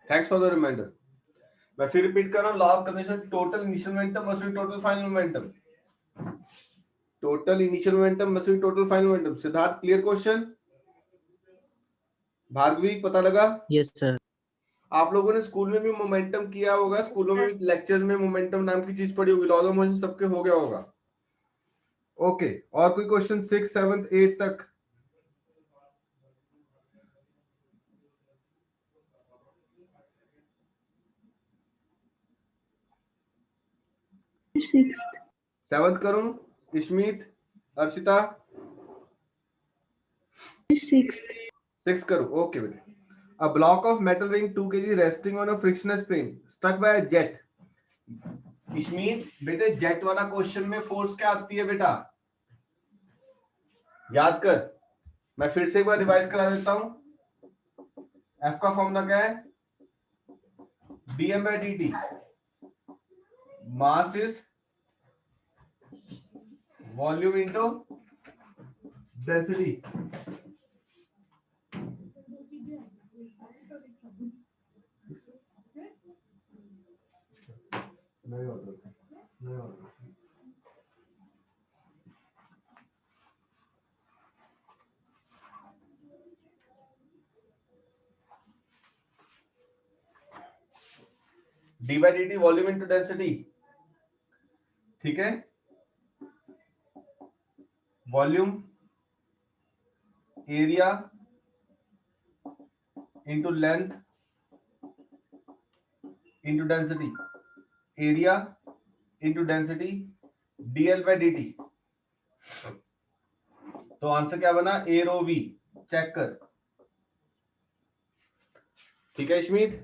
Thanks for the remainder. मैं फिर repeat कर रहा हूँ, law of conservation, total initial momentum must be total final momentum. Total initial momentum must be total final momentum. Siddharth, clear question? Bhargavi, पता लगा? Yes sir. आप लोगों ने स्कूल में भी मोमेंटम किया होगा, स्कूलों में भी लेक्चर्स में मोमेंटम नाम की चीज पढ़ी होगी, लॉज ऑफ मोशन सबके हो गया होगा। ओके, और कोई क्वेश्चन 6, 7, 8 तक? सेवंथ करूं? इश्मीत, अर्शिता? सिक्स करूं? ओके बेटे। A block of metal weighing 2 kg resting on a frictionless plane stuck by a jet. Ishmeet बेटे, जेट वाला क्वेश्चन में फोर्स क्या आती है बेटा? याद कर, मैं फिर से एक बार रिवाइज करा देता हूं। एफ का फॉर्मूला क्या है? dm by dt, mass is volume into density. D by d T volume into density, ठीक है? Volume area into length into density, area into density, DL by d T. तो answer क्या बना? ए रो we. Check कर, ठीक है इश्मीत?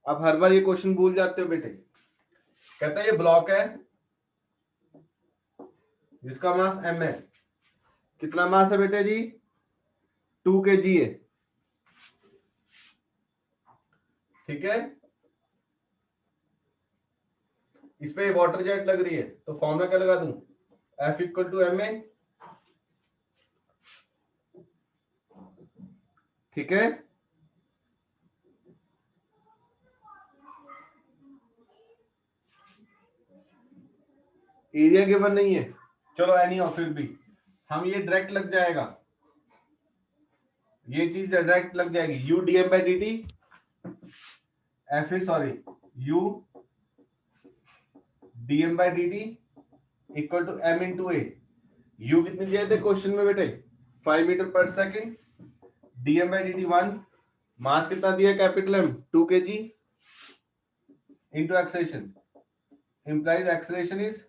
अब हर बार ये क्वेश्चन भूल जाते हो बेटे। कहता है ये ब्लॉक है जिसका मास m है। कितना मास है बेटे जी? 2 kg है, ठीक है? इस पे वाटर जेट लग रही है, तो फॉर्मूला क्या लगा दूं? F equal to m a, ठीक है? एरिया गिवन नहीं है, चलो एनी हो, फिर भी हम ये डायरेक्ट लग जाएगा, ये चीज डायरेक्ट लग जाएगी। U d m by d t, F is sorry u d m by d t equal to m into a. U कितनी दिए थे क्वेश्चन में बेटे? 5 metre per second. D m by d t 1, mass कितना दिया capital M? 2 kg into acceleration, implies acceleration is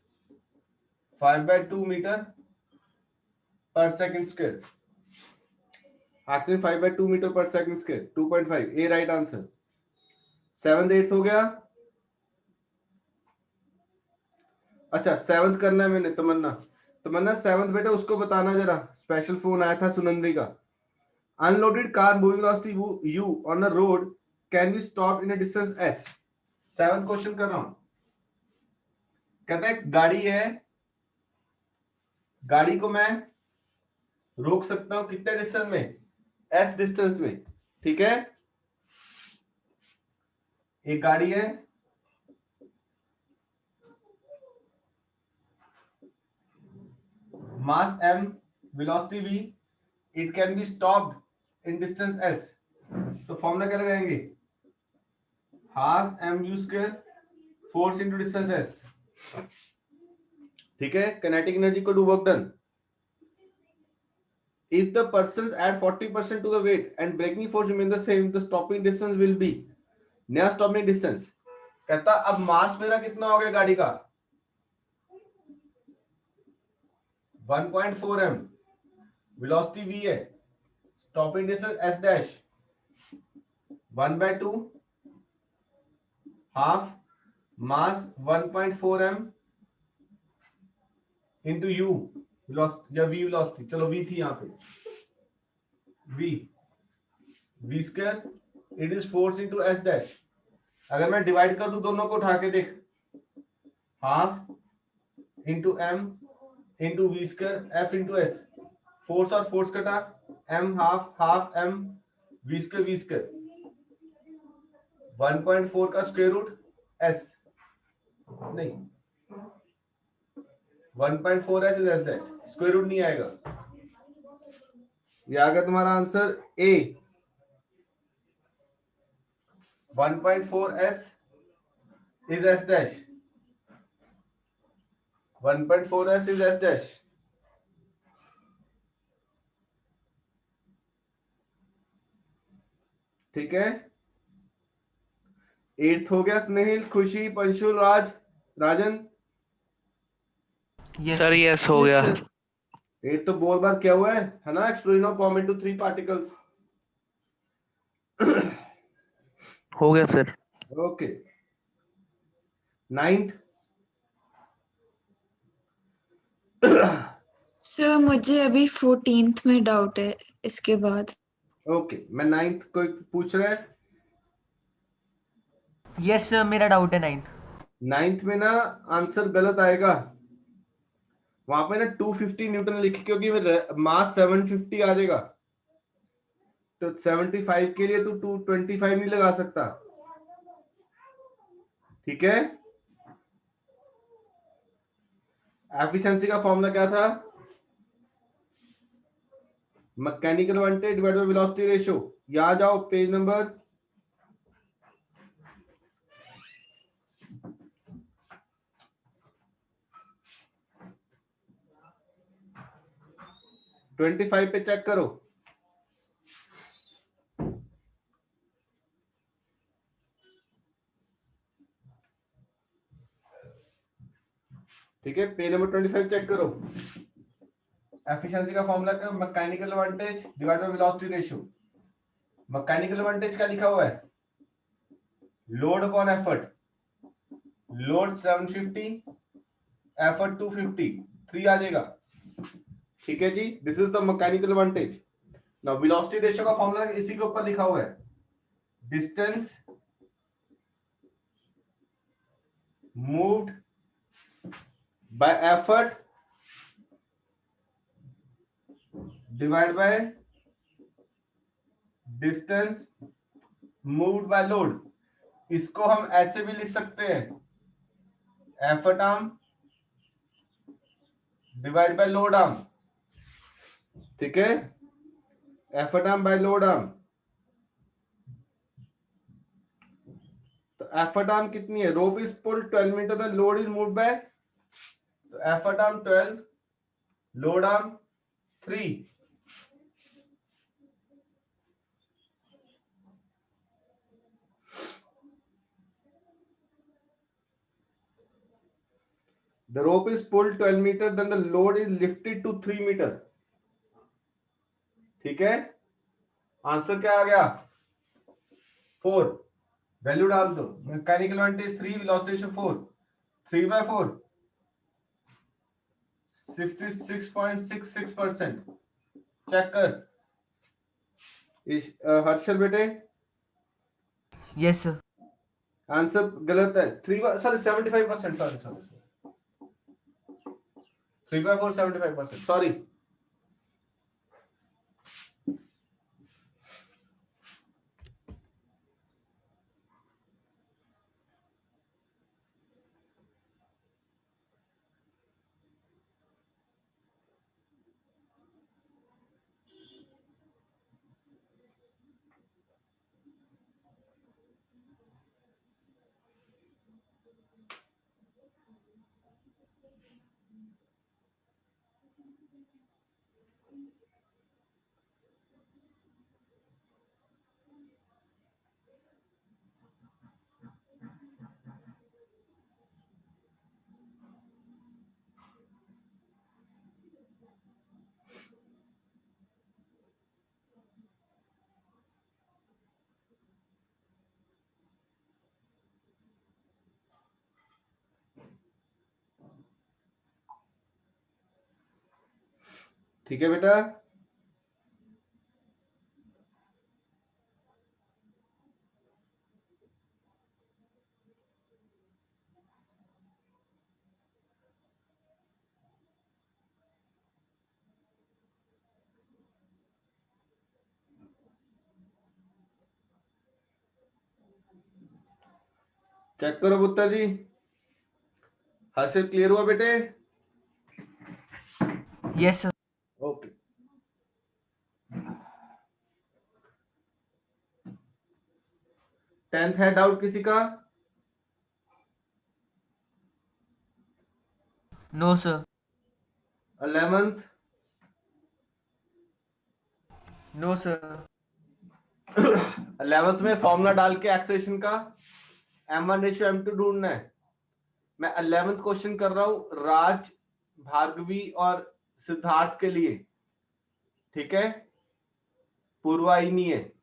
5/2 metre पर second square. Action 5/2 metre पर second square, 2.5। A right answer. 7th 8th हो गया। अच्छा, 7th करना है मैंने। तमन्ना 7th बेटा उसको बताना जरा, स्पेशल फोन आया था सुनंदी का। Unloaded car moving velocity u on a road can be stopped in a distance s। 7th question कर रहा हूं। कहता है गाड़ी है, गाड़ी को मैं रोक सकता हूं कितने डिस्टेंस में? s डिस्टेंस में, ठीक है? एक गाड़ी है, mass m, velocity v, it can be stopped in distance s। तो फॉर्मूला क्या लगाएंगे? Half m u square, force into distance s, ठीक है? काइनेटिक एनर्जी को do work done. If the persons add 40% to the weight and braking force remain the same, the stopping distance will be, नया stopping distance। कहता अब मास मेरा कितना हो गया गाड़ी का? 1.4 m, वेलोसिटी v है, stopping distance s dash 1/2 half मास 1.4 m इंटू u वेलोसिटी या v वेलोसिटी, चलो v थी यहां पे, v square it is force into s dash. अगर मैं डिवाइड कर दूं दोनों को उठा के देख, half into m into v square F into s, force और फोर्स कटा, m half m v square 1.4 का स्क्वायर रूट s नहीं 1.4 s is s dash square root नहीं आएगा। ये आ गया तुम्हारा answer a 1.4 s is s dash 1.4 s is s dash। ठीक है, 8th हो गया। स्नेहिल, खुशी, पंशुल, राजन। यस सर यस हो गया। 8 तो बहुत बार क्या हुआ है ना, explosion of bomb into 3 particles. हो गया सर। Okay, 9th। सर मुझे अभी 14th में डाउट है इसके बाद। ओके, मैं 9th कोई पूछ रहा है? यस सर, मेरा डाउट है 9th। 9th में ना आंसर गलत आएगा, वहां पे ना 250 न्यूटन लिखे, क्योंकि मास 750 आ जाएगा, तो 75 के लिए तो 225 नहीं लगा सकता। ठीक है, एफिशिएंसी का फॉर्मूला क्या था? Mechanical voltage divided by velocity ratio. यहां जाओ, पेज नंबर 25 पे चेक करो। ठीक है, पेज नंबर 25 चेक करो। एफिशिएंसी का फॉर्मूला का mechanical voltage divided by velocity ratio. Mechanical voltage क्या लिखा हुआ है? Load upon effort. Load 750, effort 250, 3 आ जाएगा। ठीक है जी, this is the mechanical voltage. Now velocity ratio का फॉर्मूला इसी के ऊपर लिखा हुआ है, distance moved by effort divide by distance moved by load. इसको हम ऐसे भी लिख सकते हैं, effort arm divide by load arm. ठीक है, effort arm by load arm. तो एफर्ट आर्म कितनी है? Rope is pulled 12 meter, the load is moved by, तो effort arm 12, load arm 3। The rope is pulled 12 meter, then the load is lifted to 3 meter। ठीक है, answer क्या आ गया? 4। Value डाल दो। Mechanical voltage 3, velocity ratio 4, 3/4 66.66%। Check कर। हर्षल बेटे, yes sir. Answer गलत है। 75%, सॉरी 3/4 75%, सॉरी। ठीक है बेटा, चेक करो पुत्र जी, हर्षित क्लियर हुआ बेटे? Yes sir. ओके, टेंथ है डाउट किसी का? No sir. 11th? No sir. 11th में फॉर्मूला डाल के एक्सेलेरेशन का m1/m2 ढूंढना है। मैं 11th क्वेश्चन कर रहा हूं राज, भार्गवी और सिद्धार्थ के लिए, ठीक है? पूर्वा आई नहीं है।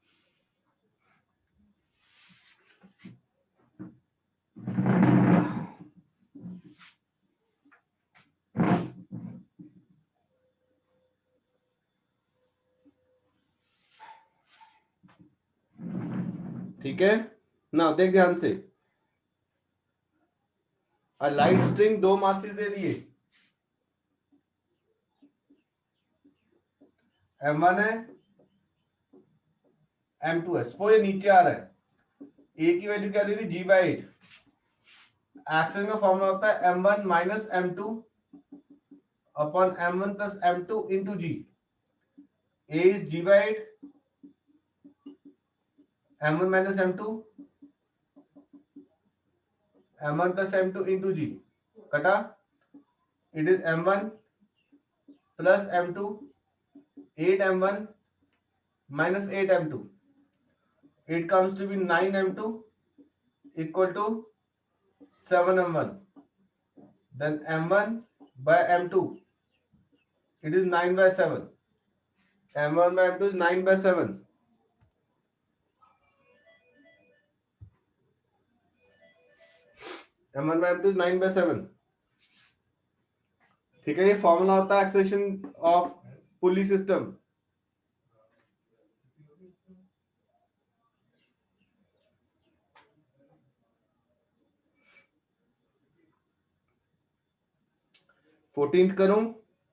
ठीक है ना, देख ध्यान से। लाइट स्ट्रिंग दो मासेस दे दिए, m1 है, m2 है। सपोज ये नीचे आ रहा है, a की वैल्यू क्या दे दी? g/8। एक्सेल का फॉर्मूला होता है m1 minus m2 upon m1 plus m2 into g। a is g/8, m1 minus m2, m1 plus m2 into g, कटा। It is m1 plus m2, 8m1 minus 8m2. It comes to be 9m2 equal to 7m1. Then m1 by m2, it is 9/7. m1 by m2 is 9/7. m1 by m2 is 9/7. ठीक है, ये formula होता है acceleration of pulley system. Fourteenth करूं?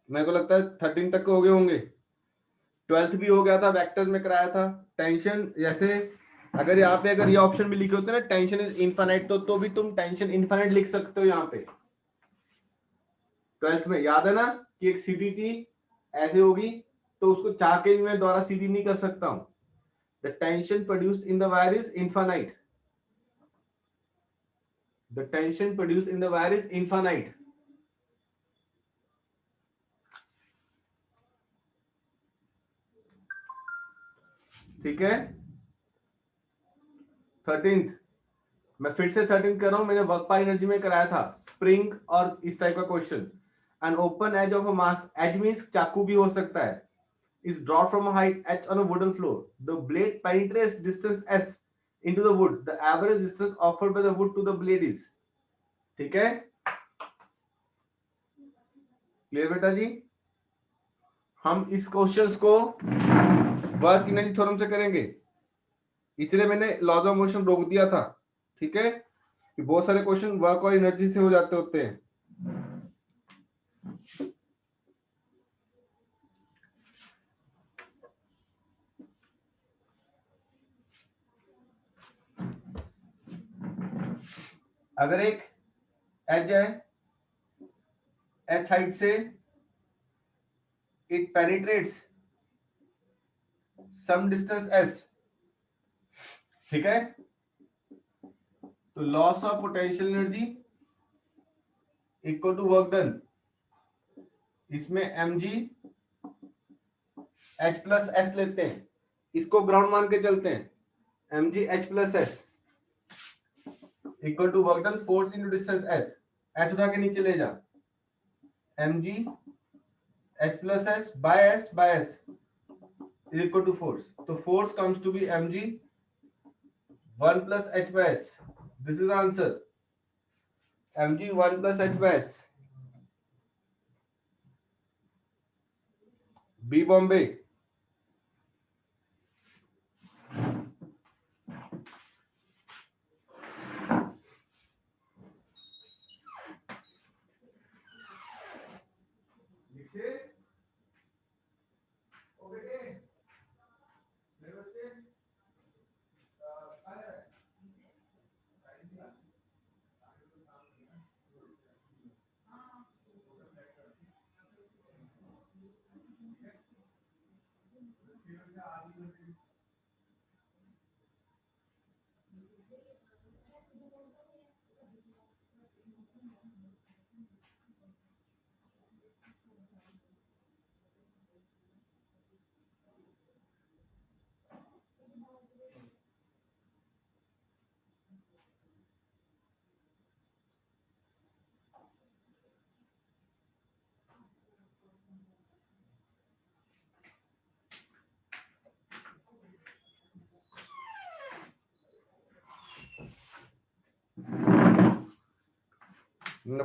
मेरे को लगता है 13 तक के हो गए होंगे। 12th भी हो गया था, वेक्टर्स में कराया था। टेंशन जैसे अगर यहाँ पे अगर ये ऑप्शन भी लिखे होते ना, टेंशन इज इनफाइनाइट, तो भी तुम टेंशन इनफाइनाइट लिख सकते हो यहाँ पे। 12th में याद है ना कि एक सीधी चीज ऐसे होगी तो उसको चाह के भी मैं दोबारा सीधी नहीं कर सकता हूं। The tension produced in the wire is infinite. The tension produced in the wire is infinite. ठीक है। 13th, मैं फिर से 13th कर रहा हूं, मैंने वर्क बाय एनर्जी में कराया था स्प्रिंग और इस टाइप का question. An open edge of a mass, edge means चाकू भी हो सकता है, is dropped from a height h on a wooden floor. The blade penetrates distance s into the wood. The average distance offered by the wood to the blade is। ठीक है, clear बेटा जी? हम इस क्वेश्चंस को work energy theorem से करेंगे, इसलिए मैंने लॉज ऑफ मोशन रोक दिया था। ठीक है, कि बहुत सारे क्वेश्चन वर्क और एनर्जी से हो जाते होते हैं। अगर एक एज है, एच हाइट से it penetrates some distance s, ठीक है, तो loss of potential energy equal to work done. इसमें mg h प्लस एस लेते हैं, इसको ग्राउंड मान के चलते हैं। mg h plus S equal to work done force into distance S. S उठा के नीचे ले जा, mg h plus S by S is equal to force. तो force comes to be mg 1 plus h by S. This is answer, mg 1 plus h by S. बी बॉम्बे।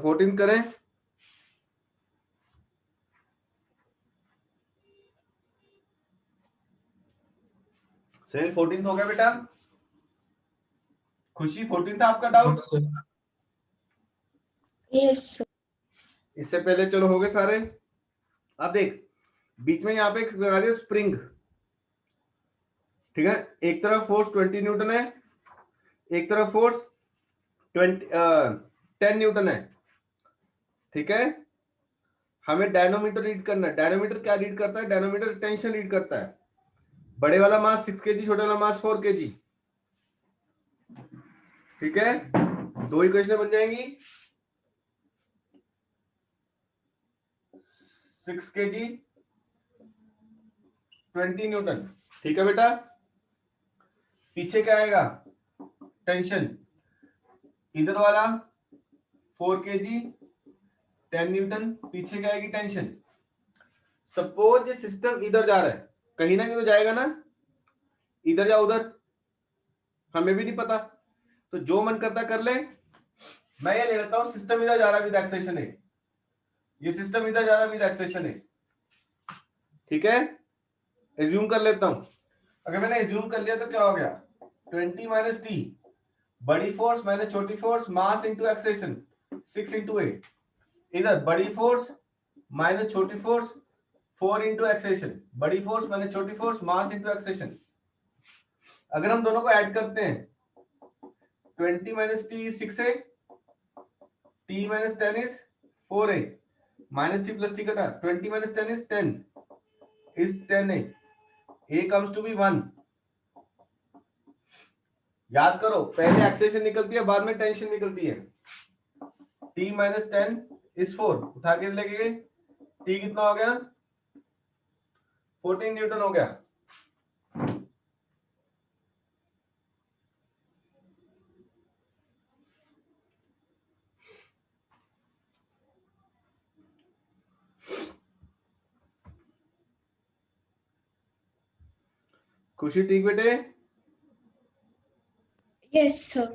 14 करें। सही 14 हो गया बेटा। खुशी 14 था आपका डाउट? Yes, sir. इससे पहले चलो हो गए सारे। अब देख बीच में यहाँ पे एक लगा दिया स्प्रिंग, ठीक है। एक तरफ फोर्स 20 न्यूटन है, एक तरफ फोर्स 10 न्यूटन है, ठीक है। हमें डायनोमीटर रीड करना है। डायनोमीटर क्या रीड करता है? डायनोमीटर टेंशन रीड करता है। बड़े वाला मास 6 kg, छोटे वाला मास 4 kg, ठीक है। दो इक्वेशन बन जाएंगी, 6 kg 20 न्यूटन, ठीक है बेटा। पीछे क्या आएगा? टेंशन। इधर वाला 4 kg 10 न्यूटन, पीछे क्या आएगी? टेंशन। सपोज ये सिस्टम इधर जा रहा है, कहीं ना कहीं तो जाएगा ना, इधर या उधर, हमें भी नहीं पता। तो जो मन करता कर ले। मैं ये ले लेता हूं सिस्टम इधर जा रहा है विद एक्सेलेरेशन है, ये सिस्टम इधर जा रहा है विद एक्सेलेरेशन है, ठीक है। एज्यूम कर लेता हूं। अगर मैंने एज्यूम कर लिया तो क्या हो गया? 20 माइनस टी, बड़ी फोर्स माइनस छोटी force, mass into acceleration 6 into A. इधर बड़ी फोर्स माइनस छोटी फोर्स 4 इंटू एक्सेलेरेशन, बड़ी फोर्स माइनस छोटी फोर्स, मास इंटू एक्सेलेरेशन। अगर हम दोनों को ऐड करते हैं, 20 minus T 6a, t minus 10 is 4a, minus T plus T कटा, 20 minus 10 is 10 is 10a, a comes to be 1। याद करो पहले एक्सेलेरेशन निकलती है, बाद में टेंशन निकलती है। t माइनस 10 इज 4, उठा के लेके गए, t कितना हो गया? 14 न्यूटन हो गया। खुशी ठीक बेटे? Yes, sir.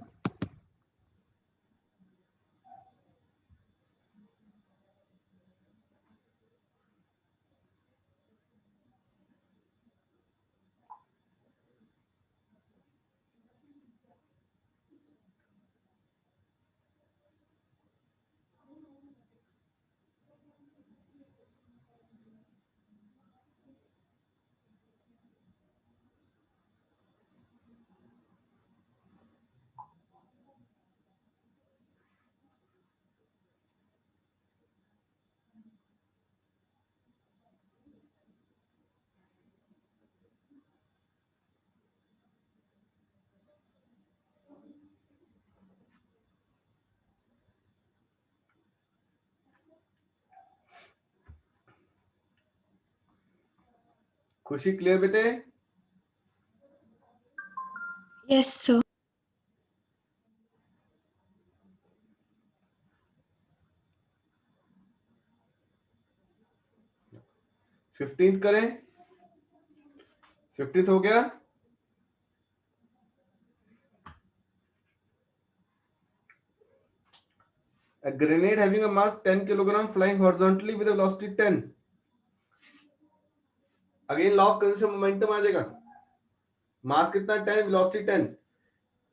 खुशी क्लियर बेटे? Yes, sir. फिफ्टींथ करें। 15th हो गया। A grenade having a mass 10 kilogram flying horizontally with a velocity 10, again lock करने से मोमेंटम आ जाएगा। मास कितना? 10, velocity 10।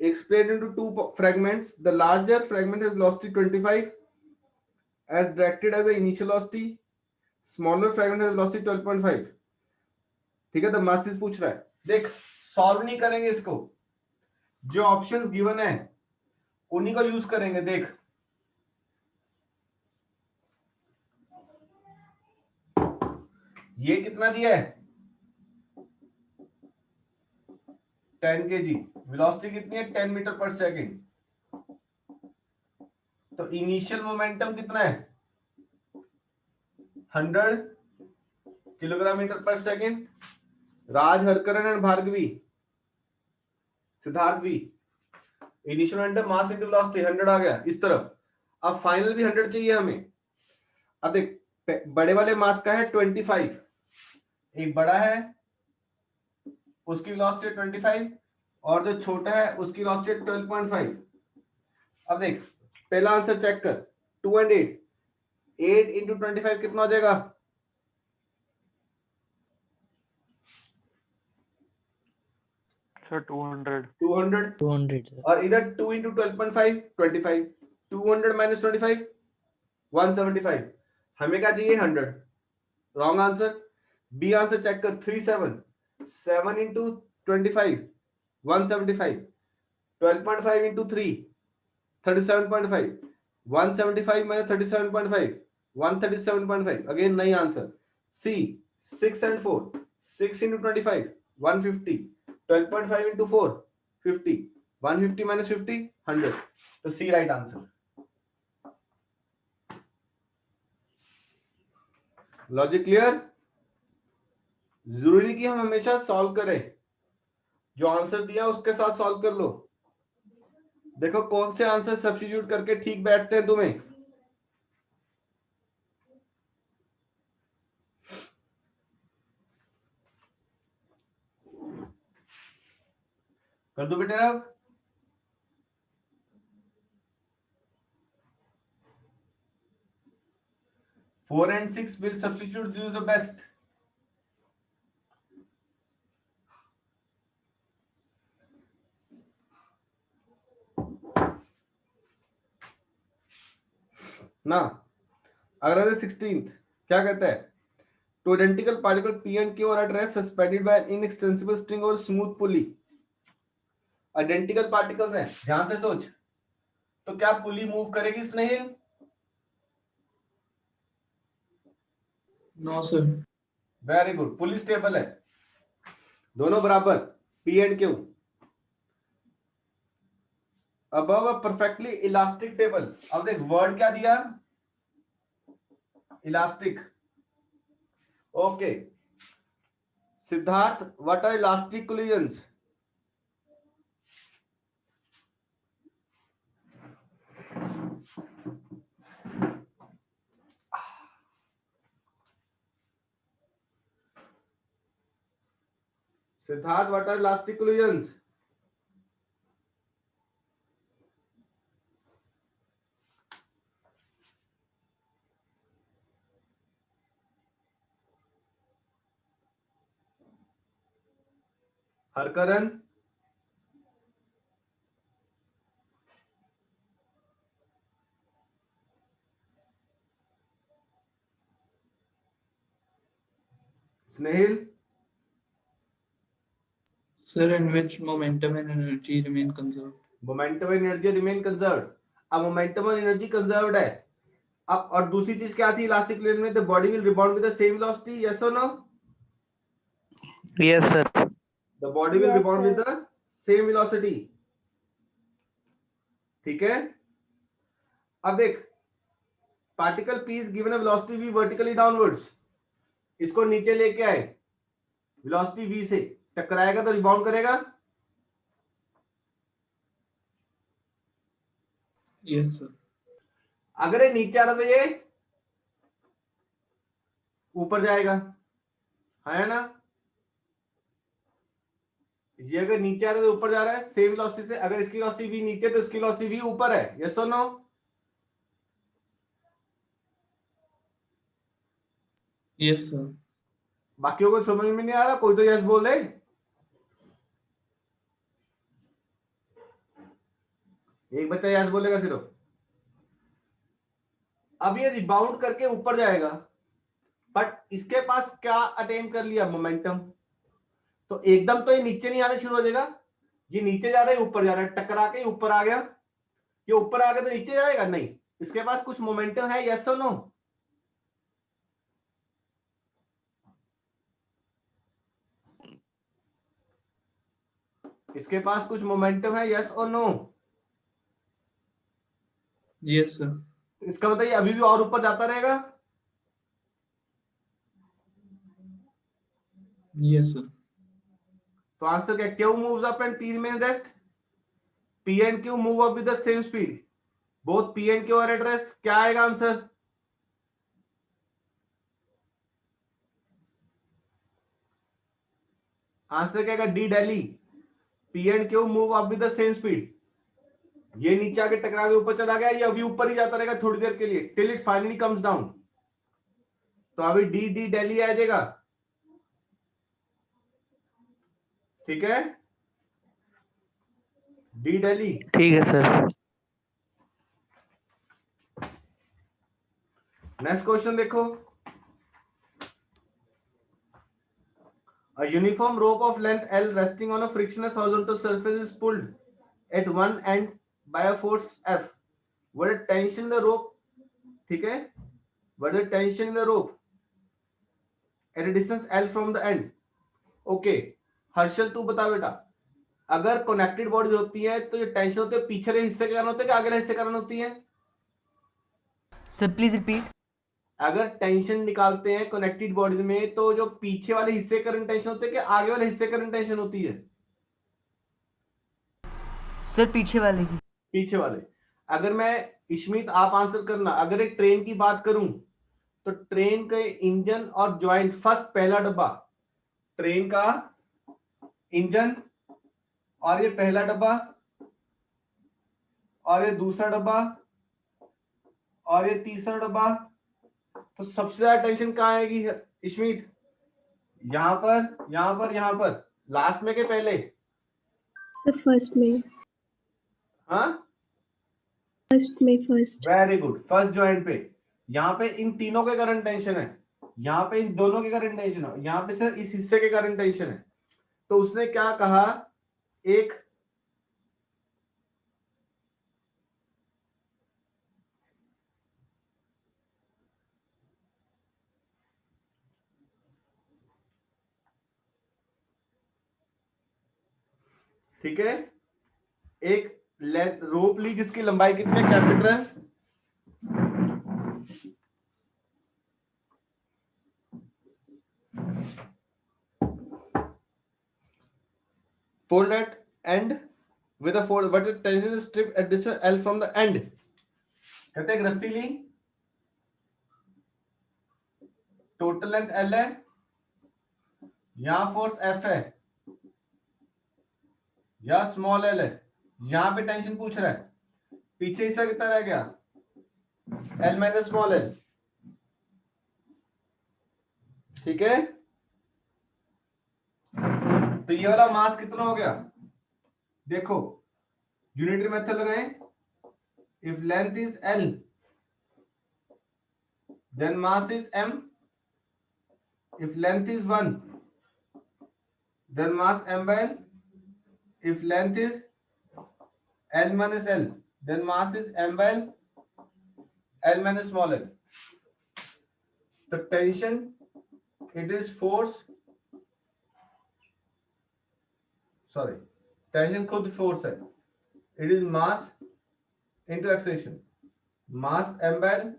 Explained into two fragments. The larger fragment has velocity 25 as directed as the initial velocity. Smaller fragment has velocity 12.5। ठीक है, तो masses पूछ रहा है। देख सॉल्व नहीं करेंगे इसको, जो ऑप्शंस गिवन है उन्हीं को यूज करेंगे। देख ये कितना दिया है? 10 kg, वेलोसिटी कितनी है 10 मीटर पर सेकंड, तो इनिशियल मोमेंटम कितना है 100 किलोग्राम मीटर पर सेकंड। राज, हरकरण एंड भार्गवी, सिद्धार्थ भी, initial momentum mass into velocity 100 आ गया इस तरफ। अब फाइनल भी 100 चाहिए हमें। अब देख, बड़े वाले मास का है 25, एक बड़ा है उसकी वेलोसिटी 25 और जो छोटा है उसकी वेलोसिटी 12.5। अब देख पहला आंसर चेक कर, 2 and 8, 8 इंटू 25 कितना हो जाएगा, सर 200। 200, 200 और इधर 2 इंटू 12.5 25, 200 माइनस 25 175। हमें क्या चाहिए 100, wrong answer. B answer check कर, 37, 7 इंटू 25 175, 12.5 इंटू 3 37.5, 175 माइनस 37.5 137.5, अगेन नहीं answer. C 6 and 4, 6 into 25 150, 12.5 into 4 50, 150 minus 50 100, तो सी राइट आंसर। Logic clear? जरूरी कि हम हमेशा सॉल्व करें, जो आंसर दिया उसके साथ सॉल्व कर लो। देखो कौन से आंसर सब्स्टिट्यूट करके ठीक बैठते हैं तुम्हें। कर दो बेटे अब। 4 and 6 will substitute you the best. ना अगला 16th क्या कहता है, two identical particle P and Q are at rest suspended by an inextensible string और स्मूथ पुली। आइडेंटिकल पार्टिकल्स हैं, ध्यान से सोच, तो क्या पुली मूव करेगी Snehil? No sir. Very good, pulley stable है, दोनों बराबर P and Q. above a perfectly elastic table। अब देख वर्ड क्या दिया, elastic. Okay Siddharth, what are elastic collisions? Siddharth, what are elastic collisions? Harkaran, Snehil, Sir, in which momentum and energy remain conserved? Momentum and energy remain conserved. अब momentum और energy conserved है। अब और दूसरी चीज क्या थी इलास्टिक कोलिजन में, the body will rebound with the same velocity, yes और no? Yes sir. The body will rebound with the same velocity. ठीक है, अब देख particle P is given a velocity v vertically downwards, इसको नीचे लेके आए, वेलोसिटी v से टकराएगा तो रिबाउंड करेगा। Yes, sir. अगर ये नीचे आ रहा तो ये ऊपर जाएगा, है ना? ये अगर नीचे आ रहा है तो ऊपर जा रहा है सेम वेलोसिटी से। अगर इसकी वेलोसिटी v नीचे तो इसकी वेलोसिटी v ऊपर है, यस और नो? Yes, sir. बाकियों को समझ में नहीं आ रहा, कोई तो यस बोले। एक बच्चा यस बोलेगा सिर्फ। अब ये रिबाउंड करके ऊपर जाएगा, बट इसके पास क्या अटेन कर लिया, मोमेंटम। तो एकदम तो ये नीचे नहीं आना शुरू हो जाएगा, ये नीचे जा रहा है ऊपर जा रहा है, टकरा के ऊपर आ गया। ये ऊपर आ गया तो नीचे जाएगा नहीं, इसके पास कुछ मोमेंटम है, यस और नो? इसके पास कुछ मोमेंटम है, यस और नो? Yes, sir. इसका मतलब ये अभी भी और ऊपर जाता रहेगा? Yes, sir. तो आंसर क्या? Q moves up and P remain rest. P and Q move up with the same speed. Both P and Q are at rest. क्या आएगा आंसर? आंसर क्या आएगा? D Delhi. P and Q move up with the same speed. ये नीचे आके टकरा के ऊपर चला गया, ये अभी ऊपर ही जाता रहेगा थोड़ी देर के लिए, till it finally comes down. तो अभी डी डी दिल्ली आ जाएगा. ठीक है, डी दिल्ली. ठीक है सर. नेक्स्ट क्वेश्चन देखो. A uniform rope of length L resting on a frictionless horizontal surface is pulled at one end by a force F. What is tension in the rope? ठीक है, what is tension in the rope at a distance L from the end? Okay, Harshal तू बता बेटा, अगर connected bodies होती है तो ये टेंशन होते है पीछे के हिस्से के कारण होते है कि आगे हिस्से के कारण होती है? Sir, please repeat. अगर टेंशन निकालते हैं कनेक्टेड बॉडीज में तो जो पीछे वाले हिस्से का टेंशन होते है कि आगे वाले हिस्से का टेंशन होती है? Sir, पीछे वाले की. पीछे वाले. अगर मैं, इश्मीत आप आंसर करना, अगर एक ट्रेन की बात करूं तो ट्रेन के इंजन और जॉइंट, फर्स्ट पहला डब्बा, ट्रेन का इंजन और ये पहला डब्बा और ये दूसरा डब्बा और ये तीसरा डब्बा, तो सबसे ज्यादा टेंशन कहां आएगी इश्मीत? यहां पर, यहां पर, यहां पर, लास्ट में के पहले? सर फर्स्ट में. हाँ, फर्स्ट में. First. Very good, first joint पे. यहां पे इन तीनों के कारण टेंशन है, यहां पे इन दोनों के कारण टेंशन है, यहां पे सिर्फ इस हिस्से के कारण टेंशन है. तो उसने क्या कहा, एक ठीक है, एक रोप ली जिसकी लंबाई कितनी है? कैपिटल है. Pulled at end with a force, but the tension is stripped at distance L from the end. कहते हैं रस्सी ली, टोटल लेंथ L है, यहां फोर्स F है या स्मॉल l है, यहां पे टेंशन पूछ रहा है, पीछे हिस्सा कितना रह गया? L minus small l. ठीक है, तो ये वाला मास कितना हो गया? देखो, यूनिटरी मेथड लगाएं. If length is L then mass is M. If length is 1 then mass M by L. If length is L minus L then mass is M by L. L minus small l. The tension, it is force, sorry, tension खुद force है, it is mass into acceleration. Mass M by L,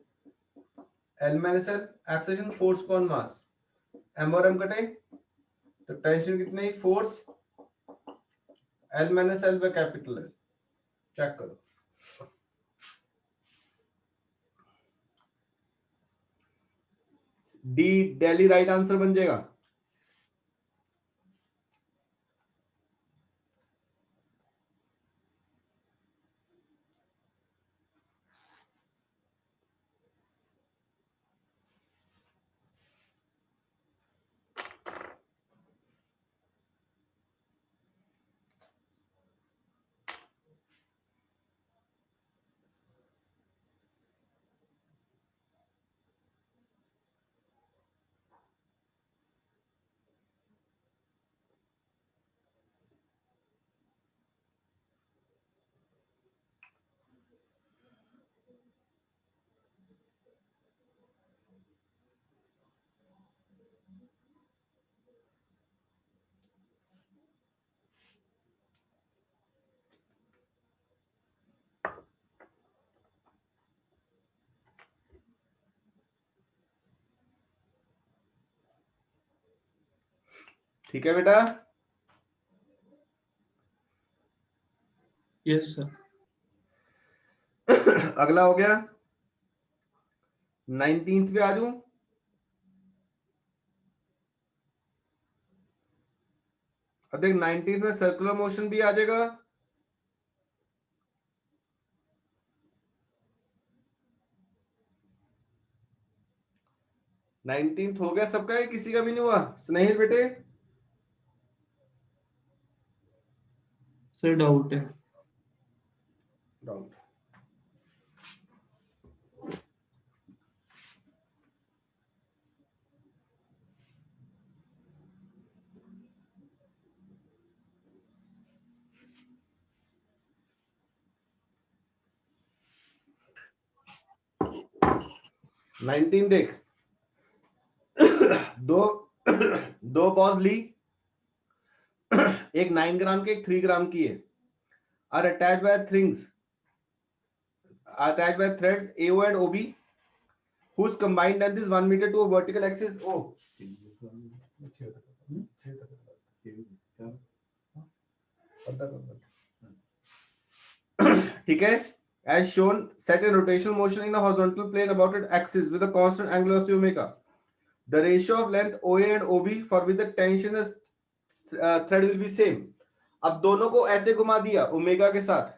L minus L, acceleration force upon mass. M और M कटे तो tension कितनी? Force L minus L by capital L. Check करो. D दिल्ली right answer बन जाएगा. ठीक है बेटा? Yes, sir. अगला हो गया 19th पे आ जाऊं। अब देख 19th में सर्कुलर मोशन भी आ जाएगा, नाइनटींथ हो गया सबका, या किसी का भी नहीं हुआ? स्नेहिल बेटे Sir, doubt है. डाउट। नाइनटीन देख, दो दो बॉल ली, एक 9 ग्राम की, एक 3 ग्राम की है, are attached by threads AO and OB whose combined length is 1 meter to a vertical axis O। ठीक है, as shown set in rotational motion in a horizontal plane about its axis with a constant angular velocity omega, the ratio of length OA and OB for which the tension is thread will be same। अब दोनों को ऐसे घुमा दिया omega के साथ।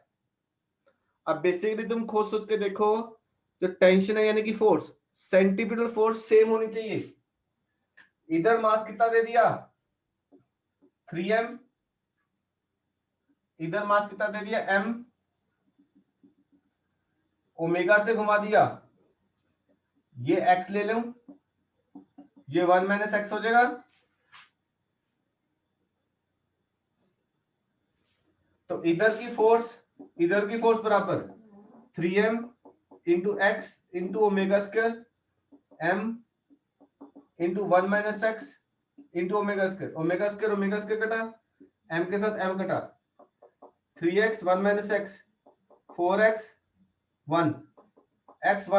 अब basically तुम खुद सोच के देखो, जो टेंशन है यानी कि फोर्स, सेंटीपिटल फोर्स सेम होनी चाहिए। इधर मास कितना दे दिया 3m, इधर मास कितना दे दिया m, ओमेगा से घुमा दिया, ये x ले लूं, ये 1 माइनस एक्स हो जाएगा। तो इधर की फोर्स बराबर 3m into x into omega square, m into 1 minus x into omega square कटा, m के साथ m कटा, 3x 1 minus x 4x 1 x 1